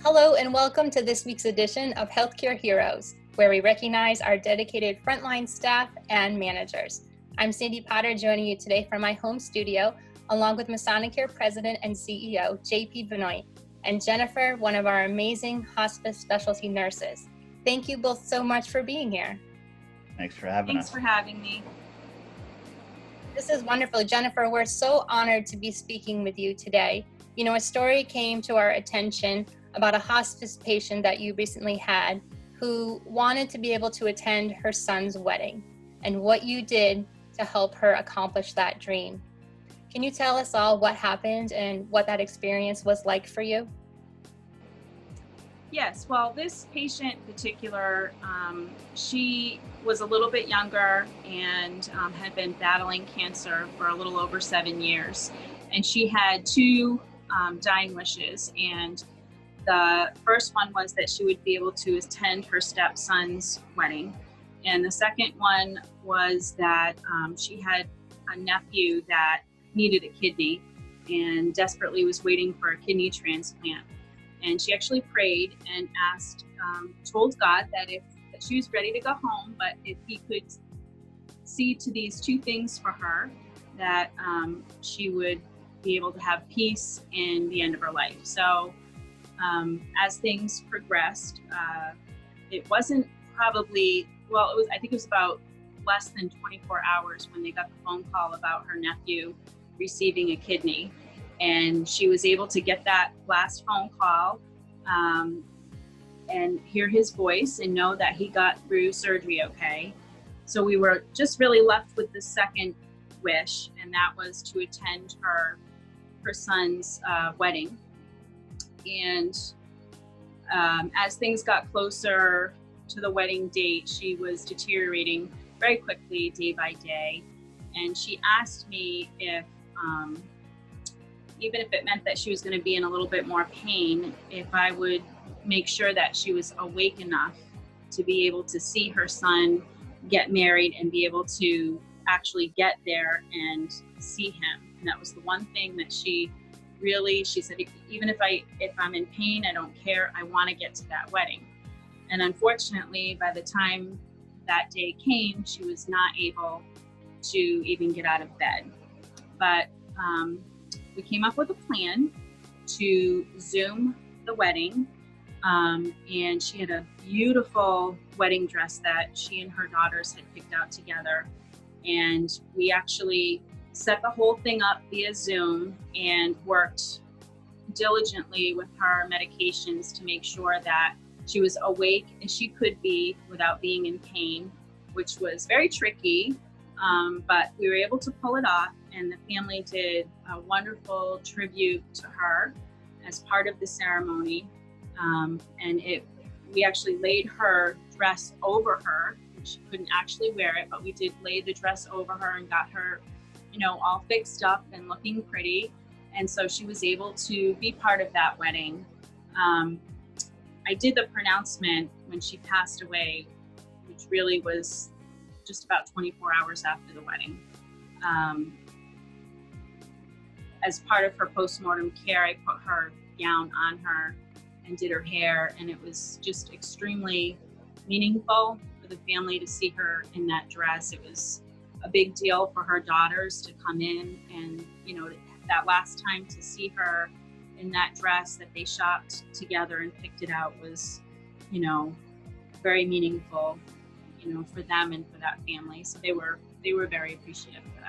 Hello and welcome to this week's edition of Healthcare Heroes, where we recognize our dedicated frontline staff and managers. I'm Sandy Potter, joining you today from my home studio, along with Masonicare President and CEO, JP Venoit, and Jennifer, one of our amazing hospice specialty nurses. Thank you both so much for being here. Thanks for having us. Thanks for having me. This is wonderful. Jennifer, we're so honored to be speaking with you today. You know, a story came to our attention about a hospice patient that you recently had who wanted to be able to attend her son's wedding and what you did to help her accomplish that dream. Can you tell us all what happened and what that experience was like for you? Yes, well, this patient in particular, she was a little bit younger and had been battling cancer for a little over 7 years. And she had two dying wishes. And the first one was that she would be able to attend her stepson's wedding. And the second one was that she had a nephew that needed a kidney and desperately was waiting for a kidney transplant. And she actually prayed and asked, told God that she was ready to go home, but if he could see to these two things for her, that she would be able to have peace in the end of her life. So as things progressed, it wasn't probably, I think it was about less than 24 hours when they got the phone call about her nephew receiving a kidney. And she was able to get that last phone call and hear his voice and know that he got through surgery okay. So we were just really left with the second wish, and that was to attend her son's wedding. And as things got closer to the wedding date, she was deteriorating very quickly day by day. And she asked me if, even if it meant that she was going to be in a little bit more pain, if I would make sure that she was awake enough to be able to see her son get married and be able to actually get there and see him. And that was the one thing that she said, even if I'm in pain, I don't care. I want to get to that wedding. And unfortunately, by the time that day came, she was not able to even get out of bed. But we came up with a plan to Zoom the wedding. And she had a beautiful wedding dress that she and her daughters had picked out together. And we actually set the whole thing up via Zoom and worked diligently with her medications to make sure that she was awake as she could be without being in pain, which was very tricky, but we were able to pull it off. And the family did a wonderful tribute to her as part of the ceremony. And we actually laid her dress over her. She couldn't actually wear it, but we did lay the dress over her and got her, all fixed up and looking pretty. And so she was able to be part of that wedding. I did the pronouncement when she passed away, which really was just about 24 hours after the wedding. As part of her postmortem care, I put her gown on her and did her hair, and it was just extremely meaningful for the family to see her in that dress. It was a big deal for her daughters to come in and, that last time to see her in that dress that they shopped together and picked it out was, very meaningful, for them and for that family. So they were very appreciative for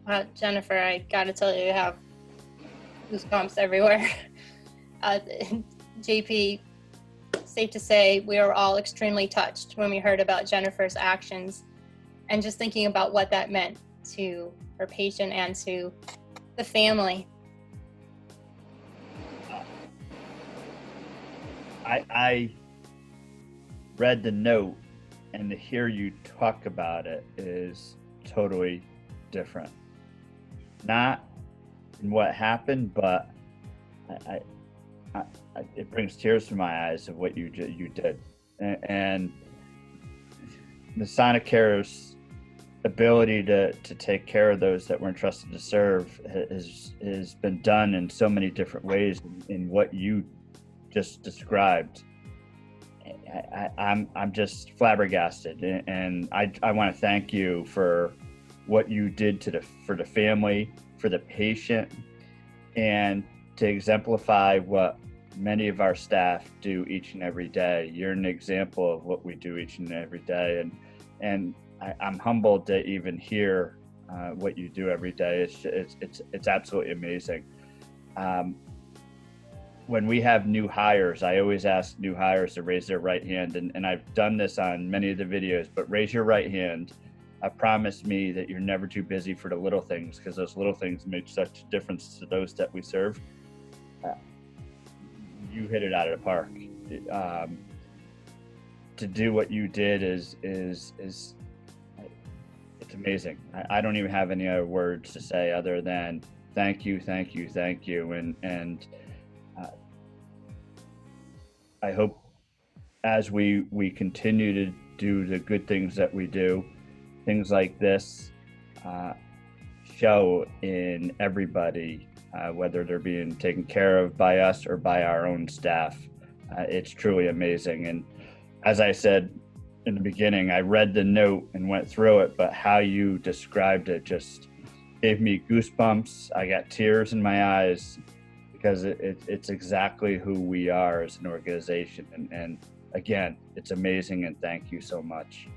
that. Jennifer, I gotta tell you, you have goosebumps everywhere. JP, safe to say we were all extremely touched when we heard about Jennifer's actions and just thinking about what that meant to her patient and to the family. I read the note, and to hear you talk about it is totally different. Not in what happened, but it brings tears to my eyes of what you did. And Masonicare's ability to take care of those that we're entrusted to serve has been done in so many different ways in what you just described. I'm just flabbergasted, and I want to thank you for what you did for the family, for the patient, and to exemplify what many of our staff do each and every day. You're an example of what we do each and every day, and I'm humbled to even hear what you do every day. It's absolutely amazing. When we have new hires, I always ask new hires to raise their right hand, and I've done this on many of the videos, but raise your right hand. Promise me that you're never too busy for the little things, because those little things make such a difference to those that we serve. You hit it out of the park. To do what you did is it's amazing. I don't even have any other words to say other than thank you, thank you, thank you, and I hope as we continue to do the good things that we do, things like this show in everybody, whether they're being taken care of by us or by our own staff. It's truly amazing. And as I said in the beginning, I read the note and went through it, but how you described it just gave me goosebumps. I got tears in my eyes, because it's exactly who we are as an organization. And again, it's amazing, and thank you so much.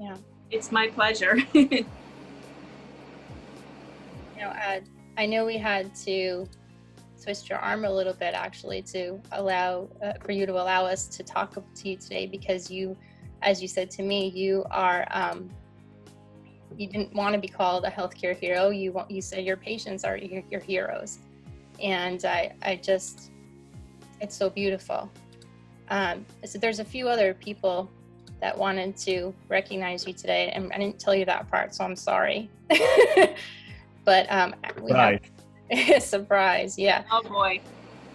Yeah. It's my pleasure. I know we had to twist your arm a little bit, actually, to allow for you to allow us to talk to you today, because you, as you said to me, you are you didn't want to be called a healthcare hero. You said your patients are your heroes, and I just, it's so beautiful. So there's a few other people that wanted to recognize you today, and I didn't tell you that part, so I'm sorry. But we have surprise, yeah. Oh boy.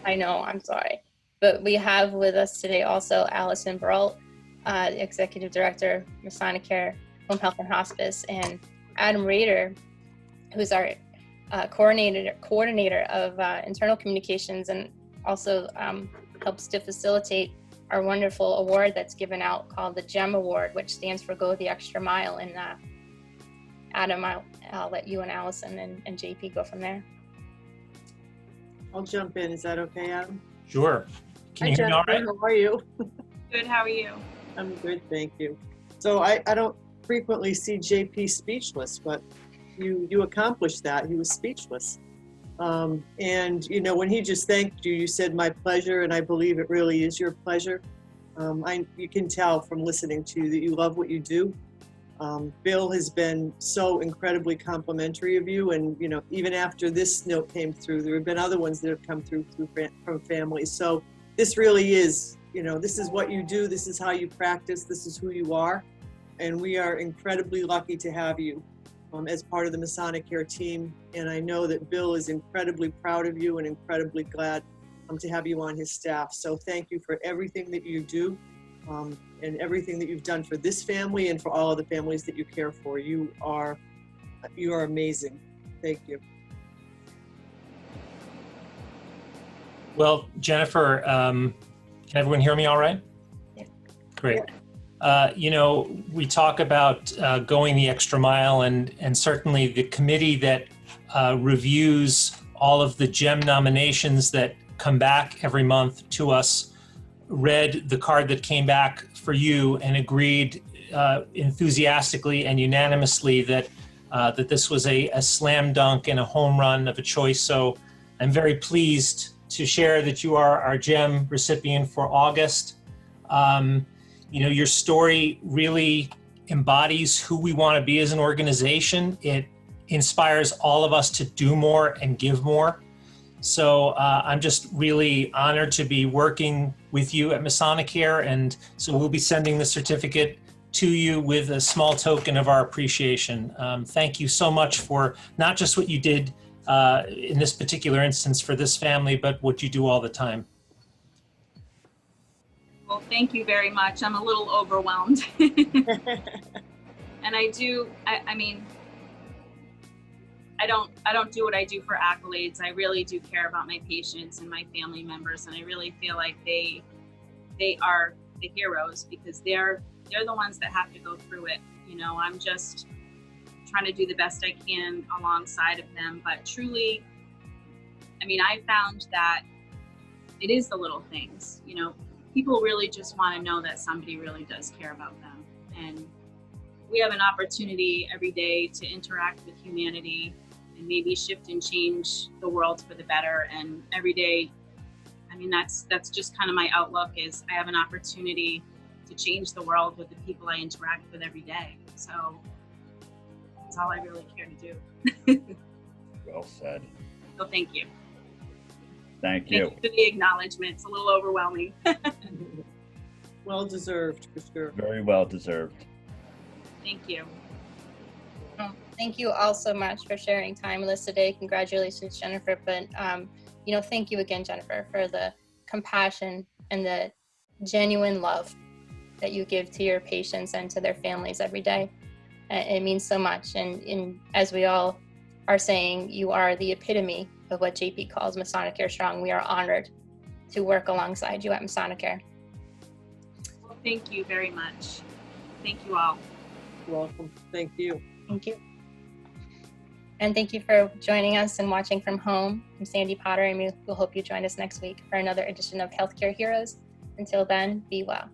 I know, I'm sorry. But we have with us today also Allison Brault, the Executive Director, Masonicare Home Health and Hospice, and Adam Rader, who's our coordinator of internal communications, and also helps to facilitate our wonderful award that's given out called the GEM Award, which stands for Go the Extra Mile. And Adam, I'll let you and Allison and JP go from there. I'll jump in. Is that okay, Adam? Sure. Can you hear me all right? How are you? Good, how are you? I'm good, thank you. So I don't frequently see JP speechless, but you accomplished that. He was speechless. And you know, when he just thanked you, you said my pleasure, and I believe it really is your pleasure. You can tell from listening to you that you love what you do. Bill has been so incredibly complimentary of you, and you know, even after this note came through, there have been other ones that have come through from families. So this really is, you know, this is what you do, this is how you practice, this is who you are, and we are incredibly lucky to have you as part of the Masonicare team. And I know that Bill is incredibly proud of you and incredibly glad to have you on his staff. So thank you for everything that you do. And everything that you've done for this family and for all of the families that you care for. You are amazing. Thank you. Well, Jennifer, can everyone hear me all right? Yeah. Great. You know, we talk about going the extra mile, and certainly the committee that reviews all of the GEM nominations that come back every month to us read the card that came back for you and agreed enthusiastically and unanimously that that this was a slam dunk and a home run of a choice. So I'm very pleased to share that you are our GEM recipient for August. You know, your story really embodies who we want to be as an organization. It inspires all of us to do more and give more. So I'm just really honored to be working with you at Masonicare, and so we'll be sending the certificate to you with a small token of our appreciation. Thank you so much for not just what you did in this particular instance for this family, but what you do all the time. Well, thank you very much. I'm a little overwhelmed. And I mean, I don't do what I do for accolades. I really do care about my patients and my family members, and I really feel like they are the heroes, because they're the ones that have to go through it. You know, I'm just trying to do the best I can alongside of them. But truly, I mean, I found that it is the little things. You know, people really just want to know that somebody really does care about them, and we have an opportunity every day to interact with humanity and maybe shift and change the world for the better. And every day, I mean, that's just kind of my outlook, is I have an opportunity to change the world with the people I interact with every day. So that's all I really care to do. Well said. So thank you. Thank you. Thank you for the acknowledgement. It's a little overwhelming. Well deserved, for sure. Very well deserved. Thank you. Thank you all so much for sharing time with us today. Congratulations, Jennifer. But, you know, thank you again, Jennifer, for the compassion and the genuine love that you give to your patients and to their families every day. It means so much. And as we all are saying, you are the epitome of what JP calls Masonicare Strong. We are honored to work alongside you at Masonicare. Well, thank you very much. Thank you all. Welcome. Thank you. Thank you. And thank you for joining us and watching from home. I'm Sandy Potter, and we'll hope you join us next week for another edition of Healthcare Heroes. Until then, be well.